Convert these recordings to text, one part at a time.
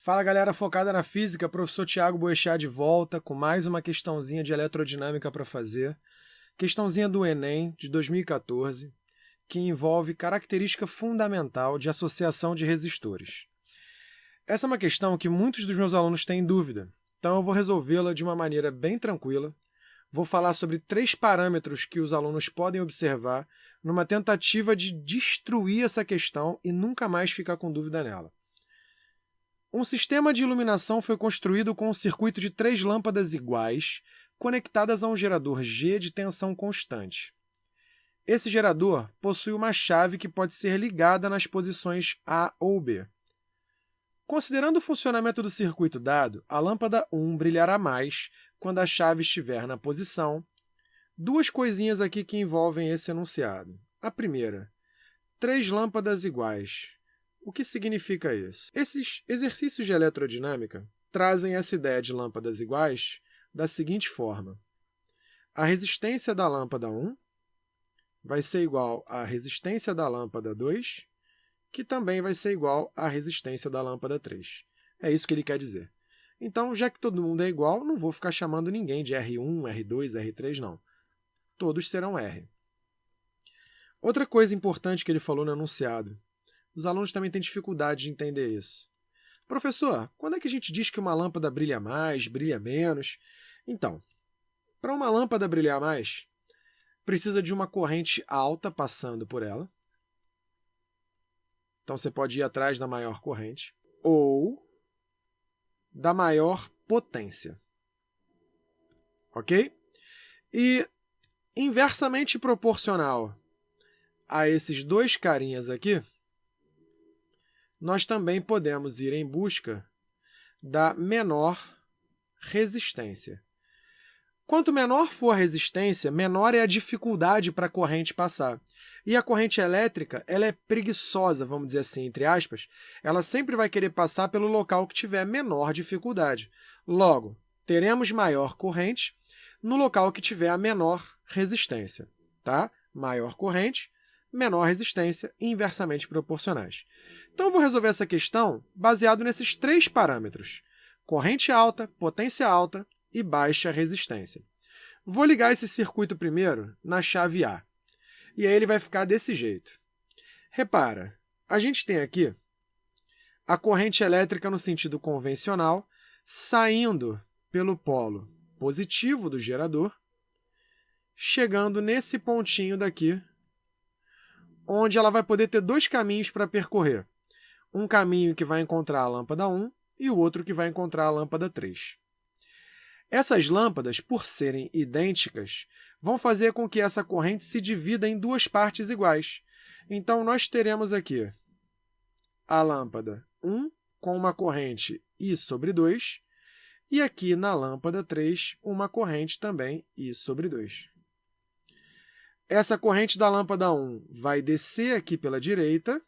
Fala galera focada na física, professor Tiago Boechat de volta com mais uma questãozinha de eletrodinâmica para fazer. Questãozinha do Enem de 2014, que envolve característica fundamental de associação de resistores. Essa é uma questão que muitos dos meus alunos têm dúvida, então eu vou resolvê-la de uma maneira bem tranquila. Vou falar sobre 3 parâmetros que os alunos podem observar numa tentativa de destruir essa questão e nunca mais ficar com dúvida nela. Um sistema de iluminação foi construído com um circuito de 3 lâmpadas iguais, conectadas a um gerador G de tensão constante. Esse gerador possui uma chave que pode ser ligada nas posições A ou B. Considerando o funcionamento do circuito dado, a lâmpada 1 brilhará mais quando a chave estiver na posição. 2 coisinhas aqui que envolvem esse enunciado. A primeira, 3 lâmpadas iguais. O que significa isso? Esses exercícios de eletrodinâmica trazem essa ideia de lâmpadas iguais da seguinte forma. A resistência da lâmpada 1 vai ser igual à resistência da lâmpada 2, que também vai ser igual à resistência da lâmpada 3. É isso que ele quer dizer. Então, já que todo mundo é igual, não vou ficar chamando ninguém de R1, R2, R3, não. Todos serão R. Outra coisa importante que ele falou no enunciado. Os alunos também têm dificuldade de entender isso. Professor, quando é que a gente diz que uma lâmpada brilha mais, brilha menos? Então, para uma lâmpada brilhar mais, precisa de uma corrente alta passando por ela. Então, você pode ir atrás da maior corrente. Ou da maior potência. Ok? E inversamente proporcional a esses 2 carinhas aqui, nós também podemos ir em busca da menor resistência. Quanto menor for a resistência, menor é a dificuldade para a corrente passar. E a corrente elétrica, ela é preguiçosa, vamos dizer assim, entre aspas. Ela sempre vai querer passar pelo local que tiver menor dificuldade. Logo, teremos maior corrente no local que tiver a menor resistência. Tá? Maior corrente, menor resistência e inversamente proporcionais. Então, eu vou resolver essa questão baseado nesses 3 parâmetros. Corrente alta, potência alta e baixa resistência. Vou ligar esse circuito primeiro na chave A. E aí ele vai ficar desse jeito. Repara, a gente tem aqui a corrente elétrica no sentido convencional saindo pelo polo positivo do gerador, chegando nesse pontinho daqui, onde ela vai poder ter 2 caminhos para percorrer. Um caminho que vai encontrar a lâmpada 1 e o outro que vai encontrar a lâmpada 3. Essas lâmpadas, por serem idênticas, vão fazer com que essa corrente se divida em 2 partes iguais. Então, nós teremos aqui a lâmpada 1 com uma corrente I sobre 2 e aqui na lâmpada 3 uma corrente também I sobre 2. Essa corrente da lâmpada 1 vai descer aqui pela direita,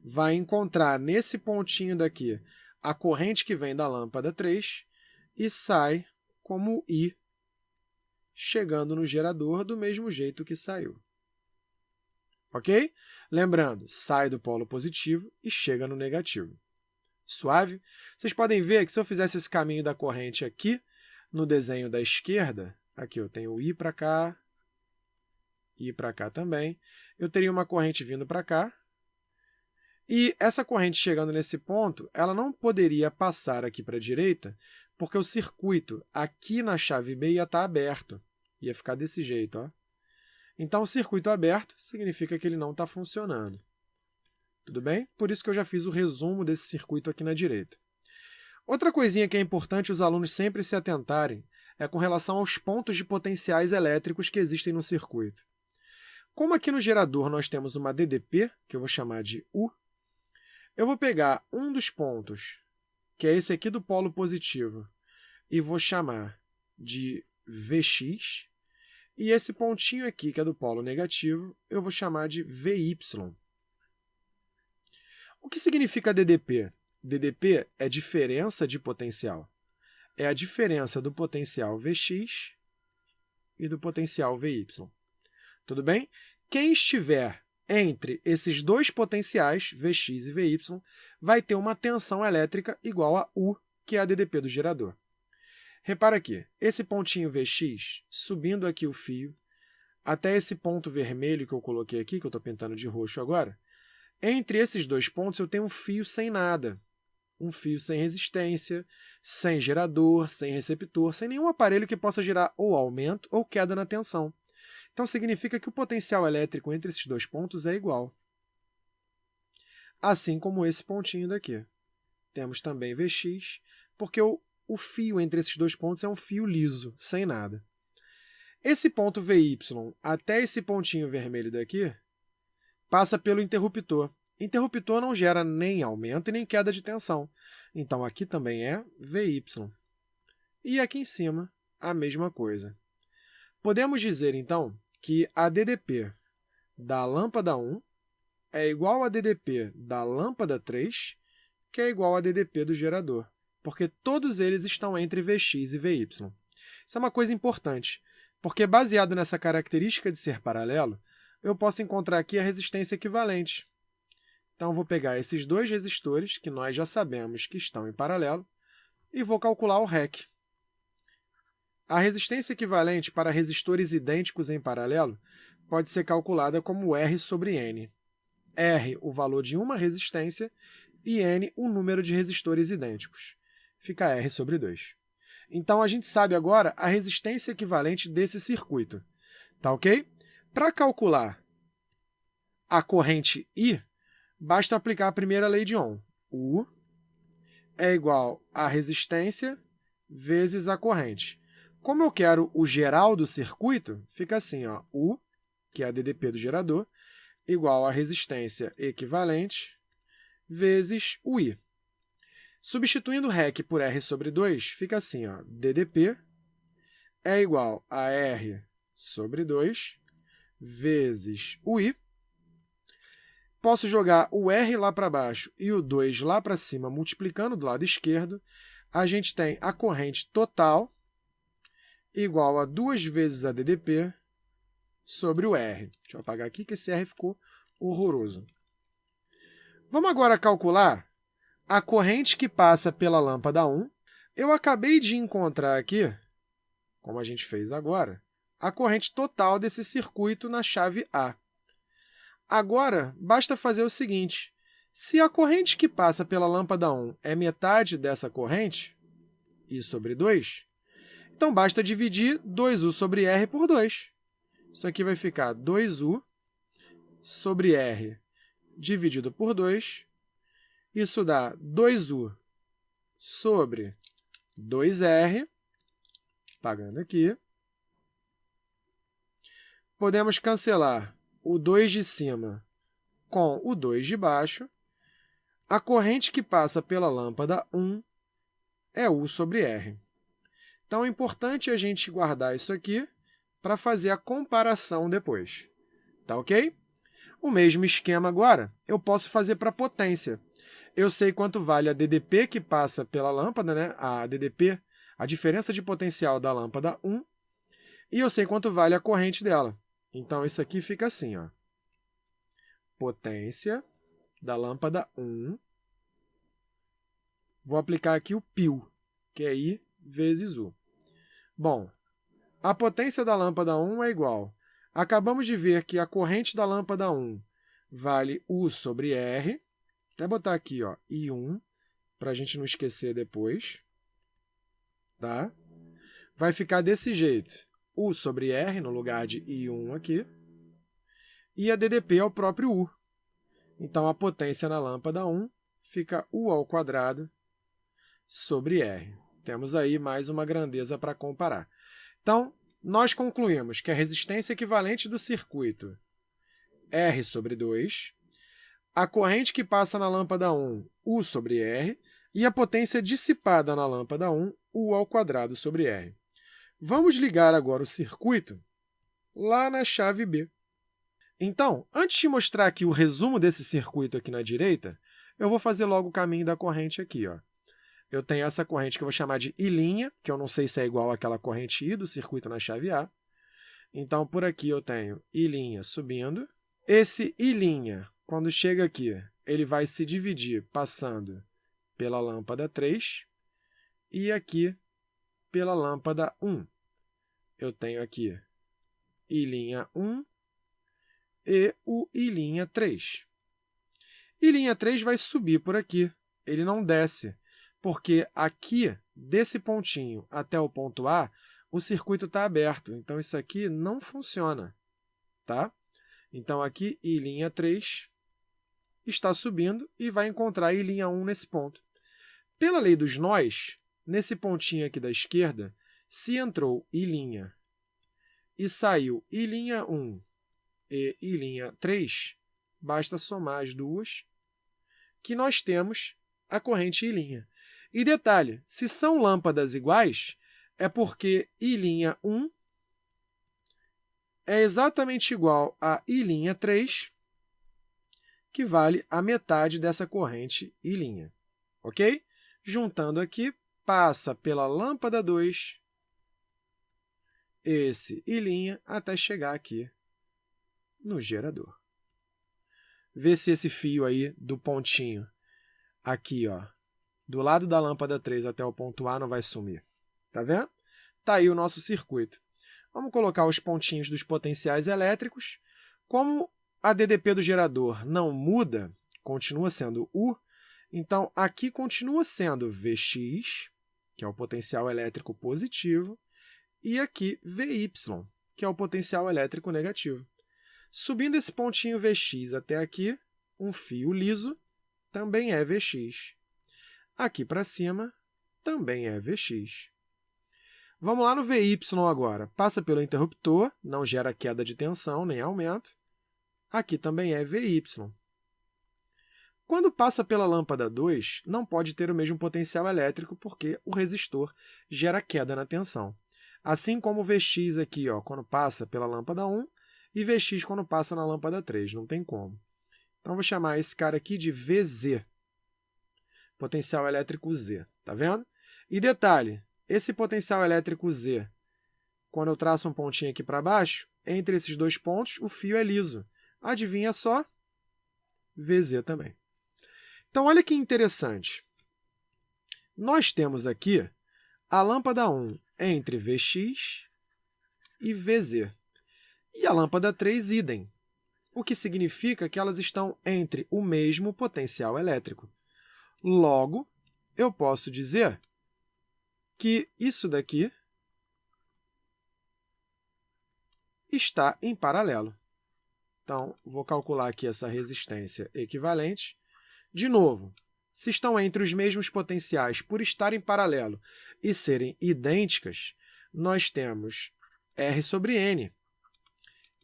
vai encontrar nesse pontinho daqui a corrente que vem da lâmpada 3 e sai como I, chegando no gerador do mesmo jeito que saiu. Ok? Lembrando, sai do polo positivo e chega no negativo. Suave? Vocês podem ver que se eu fizesse esse caminho da corrente aqui, no desenho da esquerda, aqui eu tenho I para cá, I para cá também, eu teria uma corrente vindo para cá, e essa corrente chegando nesse ponto, ela não poderia passar aqui para a direita, porque o circuito aqui na chave B ia estar aberto. Ia ficar desse jeito. Ó. Então, o circuito aberto significa que ele não está funcionando. Tudo bem? Por isso que eu já fiz o resumo desse circuito aqui na direita. Outra coisinha que é importante os alunos sempre se atentarem é com relação aos pontos de potenciais elétricos que existem no circuito. Como aqui no gerador nós temos uma DDP, que eu vou chamar de U, eu vou pegar um dos pontos, que é esse aqui do polo positivo, e vou chamar de Vx, e esse pontinho aqui, que é do polo negativo, eu vou chamar de Vy. O que significa DDP? DDP é diferença de potencial. É a diferença do potencial Vx e do potencial Vy. Tudo bem? Quem estiver entre esses dois potenciais, Vx e Vy, vai ter uma tensão elétrica igual a U, que é a DDP do gerador. Repara aqui, esse pontinho Vx, subindo aqui o fio, até esse ponto vermelho que eu coloquei aqui, que eu estou pintando de roxo agora, entre esses dois pontos eu tenho um fio sem nada. Um fio sem resistência, sem gerador, sem receptor, sem nenhum aparelho que possa gerar ou aumento ou queda na tensão. Então, significa que o potencial elétrico entre esses dois pontos é igual. Assim como esse pontinho daqui. Temos também Vx, porque o fio entre esses dois pontos é um fio liso, sem nada. Esse ponto Vy até esse pontinho vermelho daqui passa pelo interruptor. Interruptor não gera nem aumento e nem queda de tensão. Então, aqui também é Vy. E aqui em cima, a mesma coisa. Podemos dizer, então, que a DDP da lâmpada 1 é igual a DDP da lâmpada 3, que é igual a DDP do gerador, porque todos eles estão entre Vx e Vy. Isso é uma coisa importante, porque baseado nessa característica de ser paralelo, eu posso encontrar aqui a resistência equivalente. Então, eu vou pegar esses dois resistores, que nós já sabemos que estão em paralelo, e vou calcular o REC. A resistência equivalente para resistores idênticos em paralelo pode ser calculada como R sobre N. R, o valor de uma resistência, e N, o número de resistores idênticos. Fica R sobre 2. Então, a gente sabe agora a resistência equivalente desse circuito. Tá ok? Para calcular a corrente I, basta aplicar a primeira lei de Ohm. U é igual a resistência vezes a corrente. Como eu quero o geral do circuito, fica assim, ó, U, que é a DDP do gerador, igual a resistência equivalente vezes o I. Substituindo REC por R sobre 2, fica assim, ó, DDP é igual a R sobre 2 vezes o I. Posso jogar o R lá para baixo e o 2 lá para cima, multiplicando do lado esquerdo. A gente tem a corrente total igual a 2 vezes a DDP sobre o R. Deixa eu apagar aqui que esse R ficou horroroso. Vamos agora calcular a corrente que passa pela lâmpada 1. Eu acabei de encontrar aqui, como a gente fez agora, a corrente total desse circuito na chave A. Agora, basta fazer o seguinte. Se a corrente que passa pela lâmpada 1 é metade dessa corrente, I sobre 2, então basta dividir 2U sobre R por 2. Isso aqui vai ficar 2U sobre R dividido por 2. Isso dá 2U sobre 2R, apagando aqui. Podemos cancelar o 2 de cima com o 2 de baixo. A corrente que passa pela lâmpada 1 é U sobre R. Então, é importante a gente guardar isso aqui para fazer a comparação depois. Tá ok? O mesmo esquema agora eu posso fazer para a potência. Eu sei quanto vale a DDP que passa pela lâmpada, né? A DDP, a diferença de potencial da lâmpada 1, e eu sei quanto vale a corrente dela. Então, isso aqui fica assim, ó. Potência da lâmpada 1. Vou aplicar aqui o π, que é I vezes U. Bom, a potência da lâmpada 1 é igual. Acabamos de ver que a corrente da lâmpada 1 vale U sobre R. Até botar aqui, ó, I1, para a gente não esquecer depois. Tá? Vai ficar desse jeito. U sobre R no lugar de I1 aqui. E a DDP é o próprio U. Então, a potência na lâmpada 1 fica U ao quadrado sobre R. Temos aí mais uma grandeza para comparar. Então, nós concluímos que a resistência equivalente do circuito R sobre 2, a corrente que passa na lâmpada 1, U sobre R, e a potência dissipada na lâmpada 1, U ao quadrado sobre R. Vamos ligar agora o circuito lá na chave B. Então, antes de mostrar aqui o resumo desse circuito aqui na direita, eu vou fazer logo o caminho da corrente aqui, ó. Eu tenho essa corrente que eu vou chamar de I', que eu não sei se é igual àquela corrente I do circuito na chave A. Então, por aqui eu tenho I' subindo, Esse I', quando chega aqui, ele vai se dividir passando pela lâmpada 3 e aqui pela lâmpada 1. Eu tenho aqui I'1 e o I'3. I'3 vai subir por aqui, ele não desce, porque aqui, desse pontinho até o ponto A, o circuito está aberto, então isso aqui não funciona, tá? Então, aqui, I'3 está subindo e vai encontrar I'1 nesse ponto. Pela lei dos nós, nesse pontinho aqui da esquerda, se entrou I' e saiu I'1 e I'3, basta somar as duas, que nós temos a corrente I'. E detalhe, se são lâmpadas iguais, é porque I'1 é exatamente igual a I'3, que vale a metade dessa corrente I', ok? Juntando aqui, passa pela lâmpada 2, esse I' até chegar aqui no gerador. Vê se esse fio aí do pontinho aqui, ó, do lado da lâmpada 3 até o ponto A não vai sumir. Tá vendo? Tá aí o nosso circuito. Vamos colocar os pontinhos dos potenciais elétricos. Como a DDP do gerador não muda, continua sendo U, então aqui continua sendo Vx, que é o potencial elétrico positivo, e aqui Vy, que é o potencial elétrico negativo. Subindo esse pontinho Vx até aqui, um fio liso também é Vx. Aqui para cima também é Vx. Vamos lá no Vy agora. Passa pelo interruptor, não gera queda de tensão nem aumento. Aqui também é Vy. Quando passa pela lâmpada 2, não pode ter o mesmo potencial elétrico porque o resistor gera queda na tensão. Assim como o Vx aqui, ó, quando passa pela lâmpada 1 e Vx quando passa na lâmpada 3, não tem como. Então, vou chamar esse cara aqui de Vz, potencial elétrico Z, tá vendo? E detalhe, esse potencial elétrico Z, quando eu traço um pontinho aqui para baixo, entre esses dois pontos, o fio é liso. Adivinha só? Vz também. Então, olha que interessante. Nós temos aqui a lâmpada 1 entre Vx e Vz. E a lâmpada 3, idem. O que significa que elas estão entre o mesmo potencial elétrico. Logo, eu posso dizer que isso daqui está em paralelo. Então, vou calcular aqui essa resistência equivalente. De novo, se estão entre os mesmos potenciais por estarem em paralelo e serem idênticas, nós temos R sobre N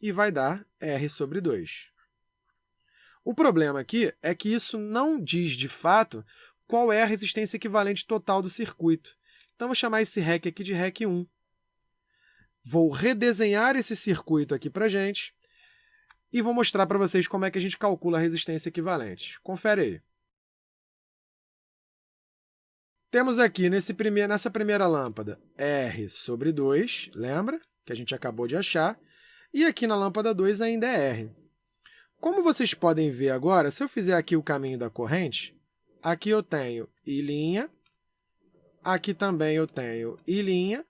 e vai dar R sobre 2. O problema aqui é que isso não diz, de fato, qual é a resistência equivalente total do circuito. Então, vou chamar esse REC aqui de REC 1. Vou redesenhar esse circuito aqui para a gente e vou mostrar para vocês como é que a gente calcula a resistência equivalente. Confere aí. Temos aqui nessa primeira lâmpada R sobre 2, lembra? Que a gente acabou de achar. E aqui na lâmpada 2 ainda é R. Como vocês podem ver agora, se eu fizer aqui o caminho da corrente, aqui eu tenho I', aqui também eu tenho I',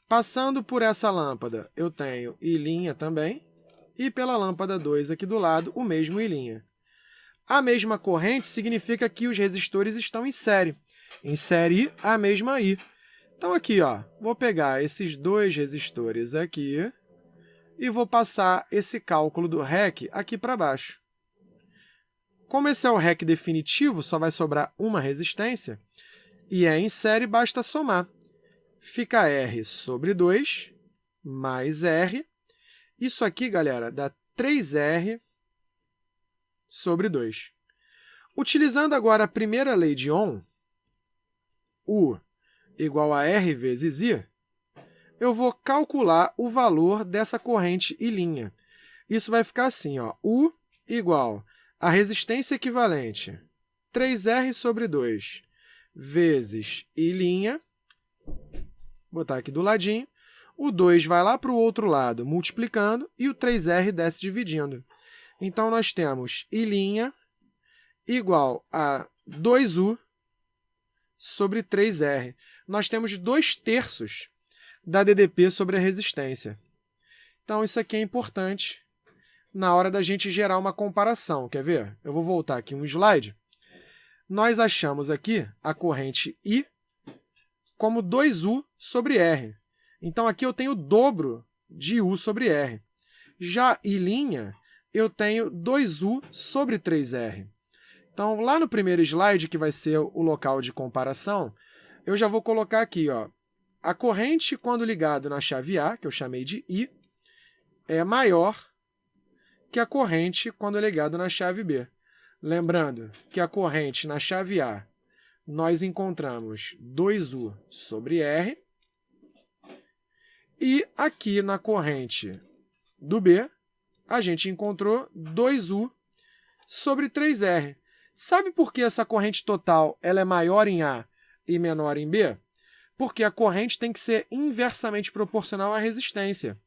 passando por essa lâmpada eu tenho I' também, e pela lâmpada 2 aqui do lado o mesmo I'. A mesma corrente significa que os resistores estão em série. Em série I, a mesma I. Então aqui, ó, vou pegar esses dois resistores aqui e vou passar esse cálculo do REC aqui para baixo. Como esse é o REC definitivo, só vai sobrar uma resistência, e é em série, basta somar. Fica R sobre 2 mais R. Isso aqui, galera, dá 3R sobre 2. Utilizando agora a primeira lei de Ohm, U igual a R vezes I, eu vou calcular o valor dessa corrente I'. Isso vai ficar assim, ó, U igual a resistência equivalente 3R sobre 2 vezes I', botar aqui do ladinho, o 2 vai lá para o outro lado multiplicando e o 3R desce dividindo. Então, nós temos I' igual a 2U sobre 3R. Nós temos 2/3 da DDP sobre a resistência. Então, isso aqui é importante na hora da gente gerar uma comparação. Quer ver? Eu vou voltar aqui um slide. Nós achamos aqui a corrente I como 2U sobre R. Então, aqui eu tenho o dobro de U sobre R. Já I', eu tenho 2U sobre 3R. Então, lá no primeiro slide, que vai ser o local de comparação, eu já vou colocar aqui, ó, a corrente, quando ligada na chave A, que eu chamei de I, é maior que a corrente quando é ligada na chave B. Lembrando que a corrente na chave A, nós encontramos 2U sobre R, e aqui na corrente do B, a gente encontrou 2U sobre 3R. Sabe por que essa corrente total ela é maior em A e menor em B? Porque a corrente tem que ser inversamente proporcional à resistência.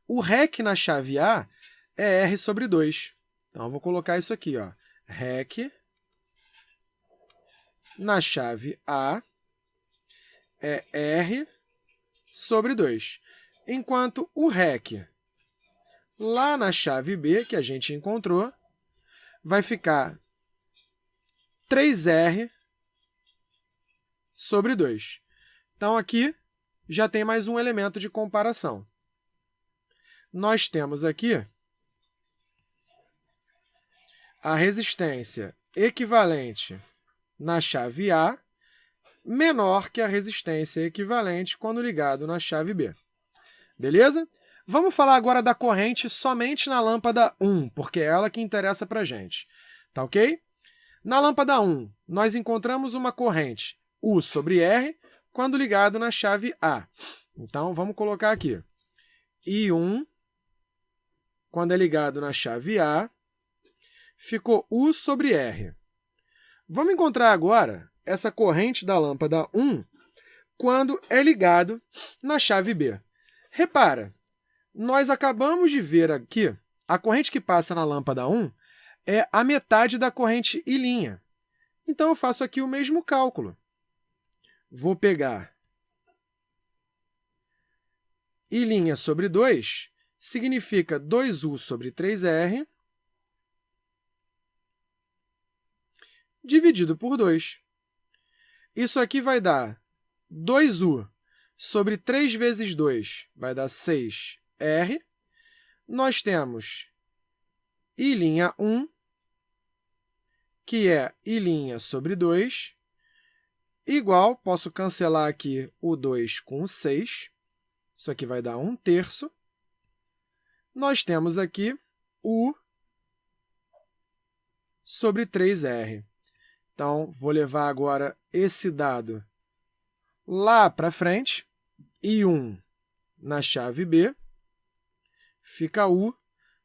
O REC na chave A é R sobre 2. Então, eu vou colocar isso aqui, ó. REC na chave A é R sobre 2. Enquanto o REC lá na chave B, que a gente encontrou, vai ficar 3R sobre 2. Então, aqui já tem mais um elemento de comparação. Nós temos aqui a resistência equivalente na chave A menor que a resistência equivalente quando ligado na chave B. Beleza? Vamos falar agora da corrente somente na lâmpada 1, porque é ela que interessa para a gente. Tá ok? Na lâmpada 1, nós encontramos uma corrente U sobre R quando ligado na chave A. Então, vamos colocar aqui. I1, quando é ligado na chave A, ficou U sobre R. Vamos encontrar agora essa corrente da lâmpada 1 quando é ligado na chave B. Repara, nós acabamos de ver aqui, a corrente que passa na lâmpada 1 é a metade da corrente I'. Então, eu faço aqui o mesmo cálculo. Vou pegar I' sobre 2, significa 2U sobre 3R, dividido por 2. Isso aqui vai dar 2U sobre 3 vezes 2, vai dar 6R. Nós temos I'1, que é I' sobre 2, igual, posso cancelar aqui o 2 com o 6, isso aqui vai dar 1/3. Nós temos aqui U sobre 3R. Então, vou levar agora esse dado lá para frente, I1 na chave B, fica U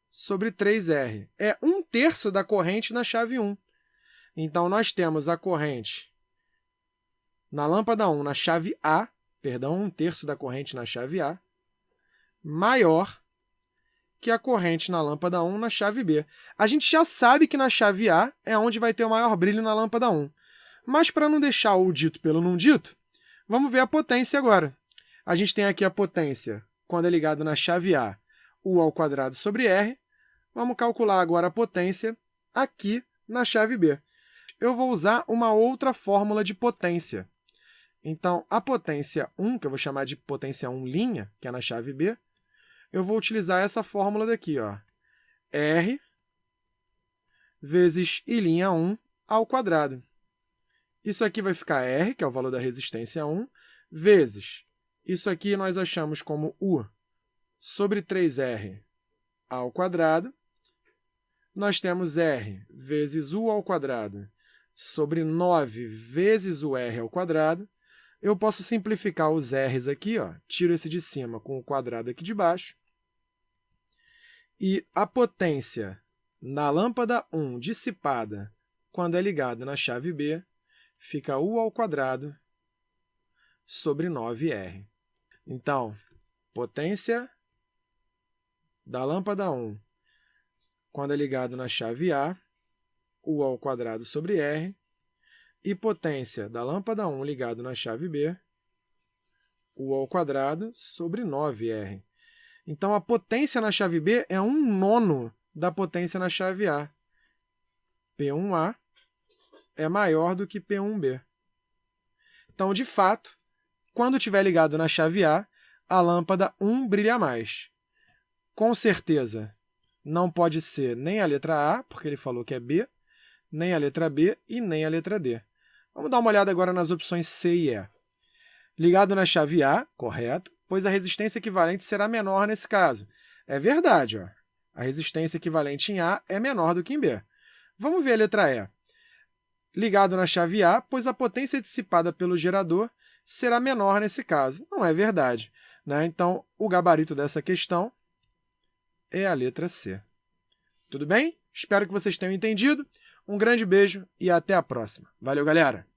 sobre 3R. É 1/3 da corrente na chave 1. Então, nós temos a corrente na lâmpada 1, na chave A, perdão, 1/3 da corrente na chave A, maior que a corrente na lâmpada 1 na chave B. A gente já sabe que na chave A é onde vai ter o maior brilho na lâmpada 1. Mas, para não deixar o dito pelo não dito, vamos ver a potência agora. A gente tem aqui a potência, quando é ligado na chave A, U² sobre R. Vamos calcular agora a potência aqui na chave B. Eu vou usar uma outra fórmula de potência. Então, a potência 1, que eu vou chamar de potência 1', que é na chave B, eu vou utilizar essa fórmula daqui, ó. R vezes I'1 ao quadrado. Isso aqui vai ficar R, que é o valor da resistência 1, vezes, isso aqui nós achamos como U sobre 3R ao quadrado. Nós temos R vezes U ao quadrado sobre 9 vezes o R ao quadrado. Eu posso simplificar os R's aqui, ó, tiro esse de cima com o quadrado aqui de baixo. E a potência na lâmpada 1 dissipada quando é ligada na chave B fica U ao quadrado sobre 9R. Então, potência da lâmpada 1 quando é ligado na chave A, U ao quadrado sobre R, e potência da lâmpada 1 ligado na chave B, U ao quadrado sobre 9R. Então, a potência na chave B é 1/9 da potência na chave A. P1A é maior do que P1B. Então, de fato, quando estiver ligado na chave A lâmpada 1 brilha mais. Com certeza, não pode ser nem a letra A, porque ele falou que é B, nem a letra B e nem a letra D. Vamos dar uma olhada agora nas opções C e E. Ligado na chave A, correto, pois a resistência equivalente será menor nesse caso. É verdade, ó. A resistência equivalente em A é menor do que em B. Vamos ver a letra E. Ligado na chave A, pois a potência dissipada pelo gerador será menor nesse caso. Não é verdade, né? Então, o gabarito dessa questão é a letra C. Tudo bem? Espero que vocês tenham entendido. Um grande beijo e até a próxima. Valeu, galera!